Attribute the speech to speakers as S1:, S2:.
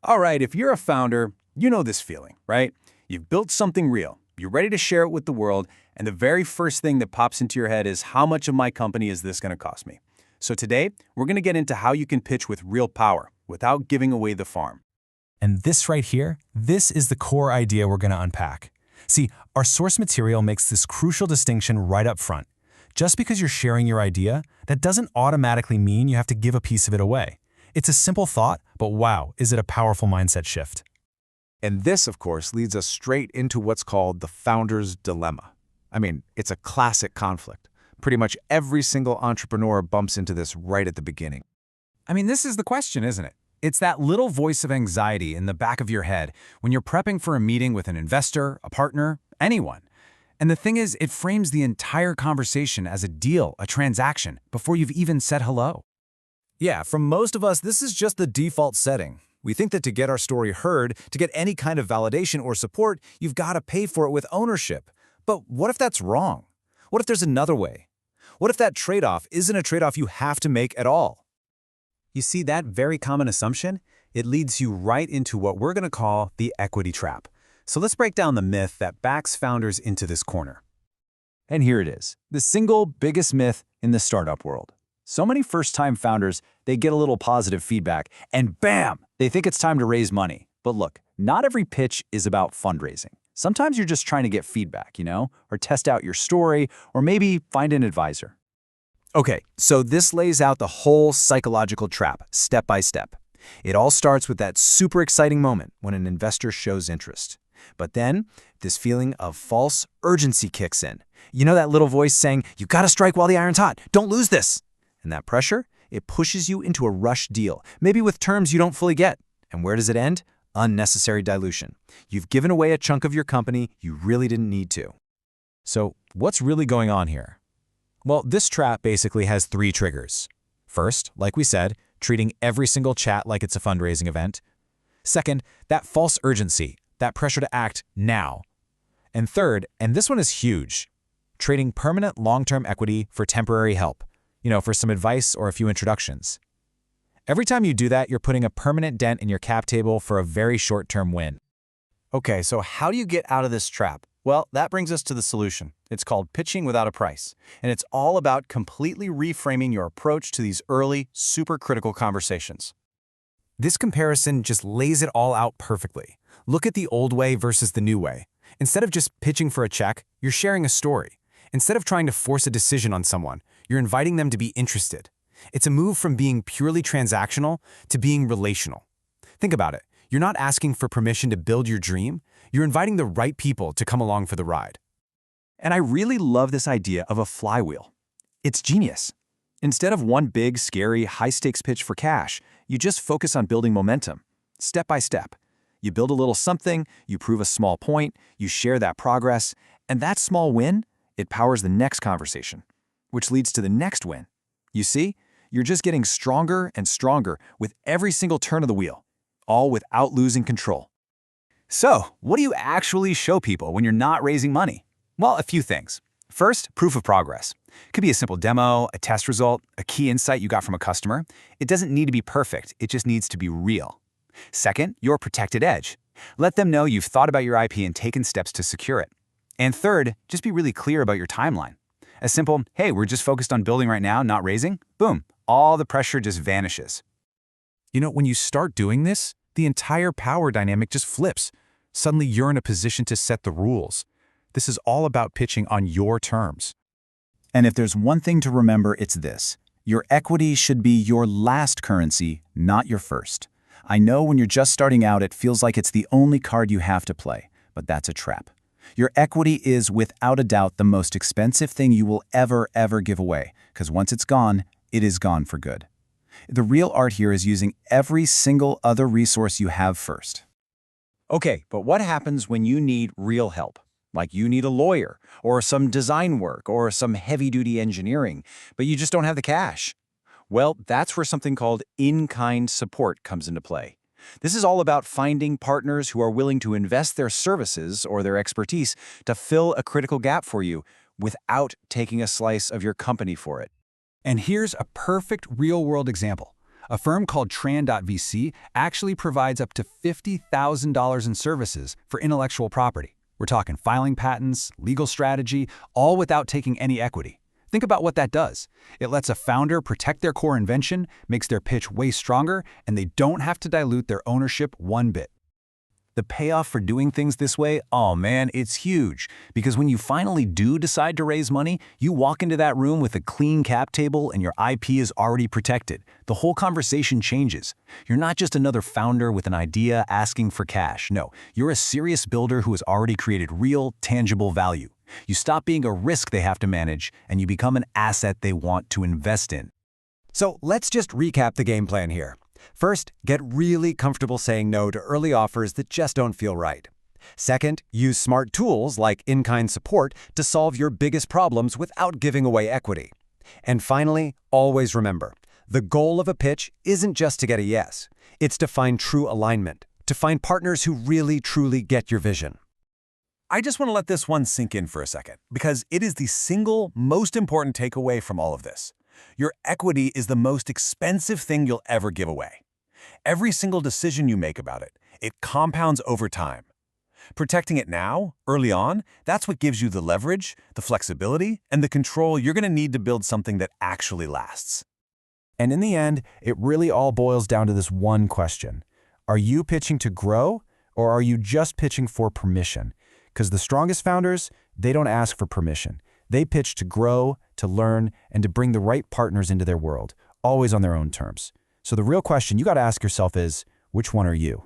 S1: All right, if you're a founder, you know this feeling, right? You've built something real, you're ready to share it with the world, and the very first thing that pops into your head is, how much of my company is this going to cost me? So today, we're going to get into how you can pitch with real power without giving away the farm.
S2: And this right here, this is the core idea we're going to unpack. See, our source material makes this crucial distinction right up front. Just because you're sharing your idea, that doesn't automatically mean you have to give a piece of it away. It's a simple thought, but wow, is it a powerful mindset shift.
S3: And this, of course, leads us straight into what's called the founder's dilemma. I mean, it's a classic conflict. Pretty much every single entrepreneur bumps into this right at the beginning.
S4: I mean, this is the question, isn't it? It's that little voice of anxiety in the back of your head when you're prepping for a meeting with an investor, a partner, anyone. And the thing is, it frames the entire conversation as a deal, a transaction, before you've even said hello.
S5: Yeah, for most of us, this is just the default setting. We think that to get our story heard, to get any kind of validation or support, you've got to pay for it with ownership. But what if that's wrong? What if there's another way? What if that trade-off isn't a trade-off you have to make at all?
S1: You see, that very common assumption, it leads you right into what we're going to call the equity trap. So let's break down the myth that backs founders into this corner. And here it is, the single biggest myth in the startup world. So many first-time founders, they get a little positive feedback, and bam, they think it's time to raise money. But look, not every pitch is about fundraising. Sometimes you're just trying to get feedback, or test out your story, or maybe find an advisor. Okay, so this lays out the whole psychological trap, step by step. It all starts with that super exciting moment when an investor shows interest. But then, this feeling of false urgency kicks in. You know that little voice saying, "You gotta strike while the iron's hot, don't lose this." And that pressure, it pushes you into a rush deal, maybe with terms you don't fully get. And where does it end? Unnecessary dilution. You've given away a chunk of your company you really didn't need to.
S2: So what's really going on here? Well, this trap basically has three triggers. First, like we said, treating every single chat like it's a fundraising event. Second, that false urgency, that pressure to act now. And third, and this one is huge, trading permanent long-term equity for temporary help, for some advice or a few introductions. Every time you do that, you're putting a permanent dent in your cap table for a very short-term win.
S1: Okay, so how do you get out of this trap? Well, that brings us to the solution. It's called pitching without a price, and it's all about completely reframing your approach to these early, super critical conversations.
S4: This comparison just lays it all out perfectly. Look at the old way versus the new way. Instead of just pitching for a check, you're sharing a story. Instead of trying to force a decision on someone, you're inviting them to be interested. It's a move from being purely transactional to being relational. Think about it. You're not asking for permission to build your dream. You're inviting the right people to come along for the ride.
S1: And I really love this idea of a flywheel. It's genius. Instead of one big, scary, high-stakes pitch for cash, you just focus on building momentum, step by step. You build a little something, you prove a small point, you share that progress, and that small win, it powers the next conversation, which leads to the next win. You see, you're just getting stronger and stronger with every single turn of the wheel, all without losing control. So, what do you actually show people when you're not raising money? Well, a few things. First, proof of progress. It could be a simple demo, a test result, a key insight you got from a customer. It doesn't need to be perfect, it just needs to be real. Second, your protected edge. Let them know you've thought about your IP and taken steps to secure it. And third, just be really clear about your timeline. A simple, "Hey, we're just focused on building right now, not raising," boom, all the pressure just vanishes.
S4: When you start doing this, the entire power dynamic just flips. Suddenly you're in a position to set the rules. This is all about pitching on your terms.
S1: And if there's one thing to remember, it's this. Your equity should be your last currency, not your first. I know when you're just starting out, it feels like it's the only card you have to play, but that's a trap. Your equity is, without a doubt, the most expensive thing you will ever give away, because once it's gone, it is gone for good. The real art here is using every single other resource you have first. Okay, but what happens when you need real help? Like you need a lawyer, or some design work, or some heavy-duty engineering, but you just don't have the cash? Well, that's where something called in-kind support comes into play. This is all about finding partners who are willing to invest their services or their expertise to fill a critical gap for you without taking a slice of your company for it.
S4: And here's a perfect real-world example.
S6: A firm called Tran.vc actually provides up to $50,000 in services for intellectual property. We're talking filing patents, legal strategy, all without taking any equity. Think about what that does. It lets a founder protect their core invention, makes their pitch way stronger, and they don't have to dilute their ownership one bit.
S1: The payoff for doing things this way, oh man, it's huge. Because when you finally do decide to raise money, you walk into that room with a clean cap table and your IP is already protected. The whole conversation changes. You're not just another founder with an idea asking for cash. No, you're a serious builder who has already created real, tangible value. You stop being a risk they have to manage, and you become an asset they want to invest in.
S2: So let's just recap the game plan here. First, get really comfortable saying no to early offers that just don't feel right. Second, use smart tools like in-kind support to solve your biggest problems without giving away equity. And finally, always remember, the goal of a pitch isn't just to get a yes. It's to find true alignment, to find partners who really, truly get your vision.
S5: I just want to let this one sink in for a second, because it is the single most important takeaway from all of this. Your equity is the most expensive thing you'll ever give away. Every single decision you make about it, it compounds over time. Protecting it now, early on, that's what gives you the leverage, the flexibility, and the control you're going to need to build something that actually lasts.
S4: And in the end, it really all boils down to this one question. Are you pitching to grow, or are you just pitching for permission? Because the strongest founders, they don't ask for permission. They pitch to grow, to learn, and to bring the right partners into their world, always on their own terms. So the real question you got to ask yourself is, which one are you?